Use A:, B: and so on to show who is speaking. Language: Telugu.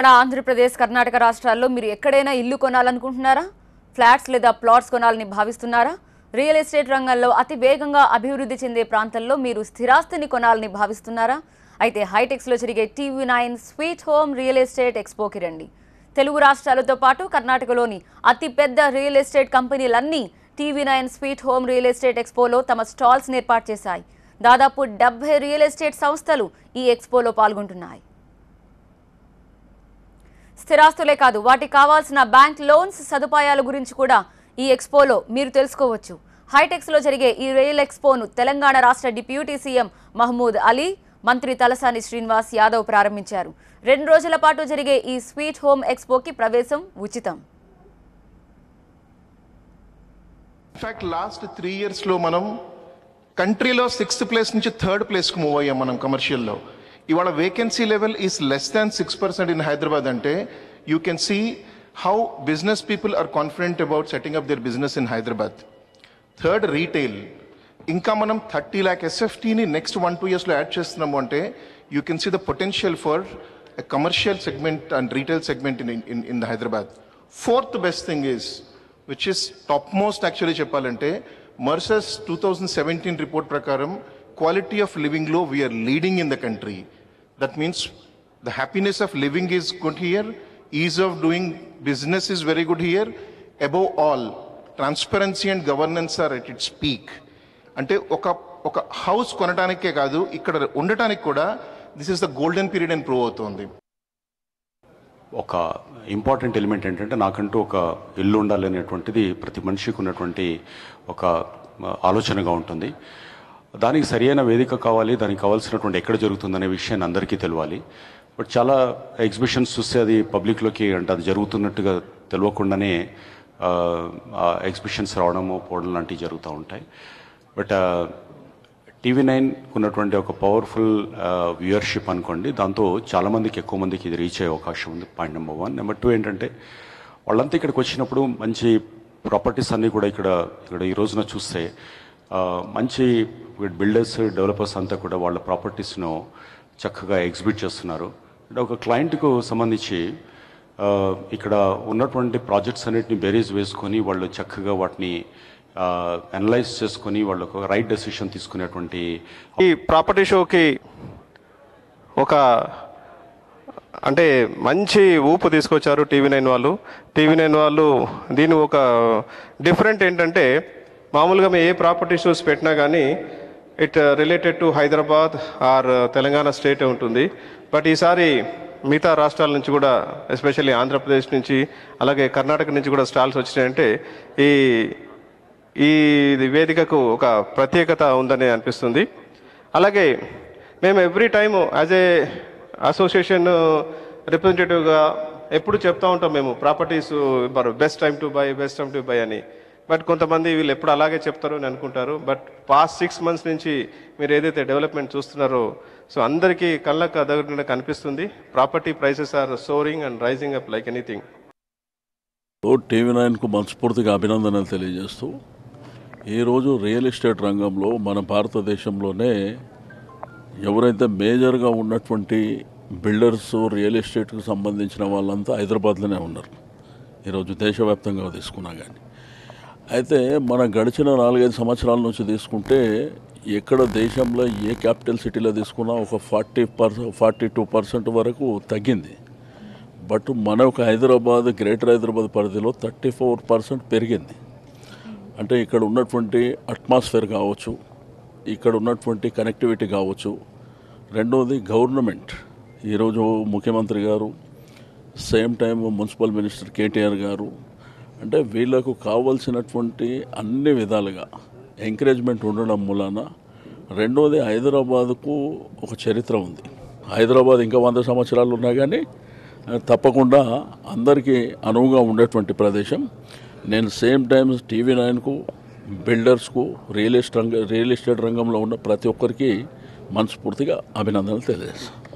A: తెలంగాణ, ఆంధ్రప్రదేశ్, కర్ణాటక రాష్ట్రాల్లో మీరు ఎక్కడైనా ఇల్లు కొనాలనుకుంటున్నారా? ఫ్లాట్స్ లేదా ప్లాట్స్ కొనాలని భావిస్తున్నారా? రియల్ ఎస్టేట్ రంగంలో అతి వేగంగా అభివృద్ధి చెందే ప్రాంతాల్లో మీరు స్థిరాస్తిని కొనాలని భావిస్తున్నారా? అయితే హైటెక్స్లో జరిగే TV9 sweet home real estate ఎక్స్పోకి రండి. తెలుగు రాష్ట్రాలతో పాటు కర్ణాటకలోని అతిపెద్ద రియల్ ఎస్టేట్ కంపెనీలన్నీ TV9 sweet home real estate ఎక్స్పోలో తమ స్టాల్స్ ఏర్పాటు చేశాయి. దాదాపు 70 రియల్ ఎస్టేట్ సంస్థలు ఈ ఎక్స్పోలో పాల్గొంటున్నాయి. స్థిరాస్తులే కాదు, వాటికి కావాల్సిన బ్యాంక్ లోన్స్ సదుపాయాల గురించి కూడా ఈ ఎక్స్పోలో మీరు తెలుసుకోవచ్చు. హైటెక్స్లో జరిగే ఈ రియల్ ఎక్స్పోను తెలంగాణ రాష్ట్ర డిప్యూటీ సీఎం మహమూద్ అలీ, మంత్రి తలసాని శ్రీనివాస్ యాదవ్ ప్రారంభించారు. 2 రోజుల పాటు జరిగే ఈ స్వీట్ హోమ్ ఎక్స్పోకి ప్రవేశం ఉచితం.
B: ఇన్ఫాక్ట్ లాస్ట్ 3 years లో మనం కంట్రీలో 6th place నుంచి 3rd place కు మూవ్ అయ్యాం. మనం కమర్షియల్లో ఇవాళ vacancy level is less than 6% in Hyderabad. అంటే you can see how business people are confident about setting up their business in Hyderabad. Third, retail. ఇంకా మనం 30 lakh SFTని నెక్స్ట్ 1-2 yearsలో యాడ్ చేస్తున్నాము. అంటే you can see the potential for a commercial segment and retail segment in the Hyderabad. Fourth best thing is, which is top most actually చెప్పాలంటే, మర్సర్స్ 2017 రిపోర్ట్ ప్రకారం quality of living low, we are leading in the country. That means the happiness of living is good here, ease of doing business is very good here. Above all, transparency and governance are at its peak. అంటే ఒక హౌస్ కొనడానికే కాదు, ఇక్కడ ఉండటానికి కూడా this is the golden period అని ప్రూవ్ అవుతుంది.
C: ఒక ఇంపార్టెంట్ ఎలిమెంట్ ఏంటంటే, నాకంటూ ఒక ఇల్లు ఉండాలి అనేటువంటిది ప్రతి మనిషికి ఉన్నటువంటి ఒక ఆలోచనగా ఉంటుంది. దానికి సరైన వేదిక కావాలి, దానికి కావాల్సినటువంటి ఎక్కడ జరుగుతుందనే విషయాన్ని అందరికీ తెలియాలి. బట్ చాలా ఎగ్జిబిషన్స్ చూస్తే అది పబ్లిక్లోకి అంటే అది జరుగుతున్నట్టుగా తెలియకుండానే ఎగ్జిబిషన్స్ రావడము పోవడం లాంటివి జరుగుతూ ఉంటాయి. బట్ TV9 ఉన్నటువంటి ఒక పవర్ఫుల్ వ్యూయర్షిప్ అనుకోండి, దాంతో చాలామందికి ఎక్కువ మందికి ఇది రీచ్ అయ్యే అవకాశం ఉంది. Point number 1. నెంబర్ 2 ఏంటంటే, వాళ్ళంతా ఇక్కడికి వచ్చినప్పుడు మంచి ప్రాపర్టీస్ అన్నీ కూడా ఇక్కడ ఈ రోజున చూస్తే మంచి బిల్డర్స్, డెవలపర్స్ అంతా కూడా వాళ్ళ ప్రాపర్టీస్ను చక్కగా ఎగ్జిబిట్ చేస్తున్నారు. అంటే ఒక క్లయింట్కు సంబంధించి ఇక్కడ ఉన్నటువంటి ప్రాజెక్ట్స్ అన్నిటిని బేరీజ్ వేసుకొని వాళ్ళు చక్కగా వాటిని అనలైజ్ చేసుకొని వాళ్ళు ఒక రైట్ డెసిషన్ తీసుకునేటువంటి
D: ఈ ప్రాపర్టీ షోకి ఒక అంటే మంచి ఊపు తీసుకొచ్చారు TV9 వాళ్ళు. TV9 వాళ్ళు దీని ఒక డిఫరెంట్ ఏంటంటే, మామూలుగా మేము ఏ ప్రాపర్టీ షోస్ పెట్టినా కానీ it related to Hyderabad or Telangana state ఉంటుంది. బట్ ఈసారి మిగతా రాష్ట్రాల నుంచి కూడా, ఎస్పెషల్లీ ఆంధ్రప్రదేశ్ నుంచి, అలాగే కర్ణాటక నుంచి కూడా స్టాల్స్ వచ్చినాయంటే ఈ వేదికకు ఒక ప్రత్యేకత ఉందని అనిపిస్తుంది. అలాగే మేము every time as a association రిప్రజెంటేటివ్గా ఎప్పుడు చెప్తూ ఉంటాం, మేము properties best time to buy అని. బట్ కొంతమంది వీళ్ళు ఎప్పుడు అలాగే చెప్తారు అని అనుకుంటారు. బట్ పాస్ట్ 6 months నుంచి మీరు ఏదైతే డెవలప్మెంట్ చూస్తున్నారో, సో అందరికీ కళ్ళకు అదొకటి కనిపిస్తుంది. Property prices are soaring and rising up like anything.
E: TV9కు మనస్ఫూర్తిగా అభినందనలు తెలియజేస్తూ, ఈరోజు రియల్ ఎస్టేట్ రంగంలో మన భారతదేశంలోనే ఎవరైతే మేజర్గా ఉన్నటువంటి బిల్డర్స్, రియల్ ఎస్టేట్కి సంబంధించిన వాళ్ళంతా హైదరాబాద్లోనే ఉన్నారు. ఈరోజు దేశవ్యాప్తంగా తీసుకున్నా కానీ. అయితే మన గడిచిన 4-5 సంవత్సరాల నుంచి తీసుకుంటే, ఎక్కడ దేశంలో ఏ క్యాపిటల్ సిటీలో తీసుకున్నా ఒక 42% వరకు తగ్గింది. బట్ మన ఒక హైదరాబాద్, గ్రేటర్ హైదరాబాద్ పరిధిలో 34% పెరిగింది. అంటే ఇక్కడ ఉన్నటువంటి అట్మాస్ఫియర్ కావచ్చు, ఇక్కడ ఉన్నటువంటి కనెక్టివిటీ కావచ్చు. రెండవది గవర్నమెంట్, ఈరోజు ముఖ్యమంత్రి గారు, same time municipal minister KTR గారు, అంటే వీళ్ళకు కావాల్సినటువంటి అన్ని విధాలుగా ఎంకరేజ్మెంట్ ఉండడం మూలాన. రెండవది, హైదరాబాద్కు ఒక చరిత్ర ఉంది. హైదరాబాద్ ఇంకా 100 సంవత్సరాలు ఉన్నా కానీ తప్పకుండా అందరికీ అనువుగా ఉండేటువంటి ప్రదేశం. నేను సేమ్ టైం TV9కు, బిల్డర్స్కు, రియల్ ఎస్టేట్ రంగంలో ఉన్న ప్రతి ఒక్కరికి మనస్ఫూర్తిగా అభినందనలు తెలియజేస్తాను.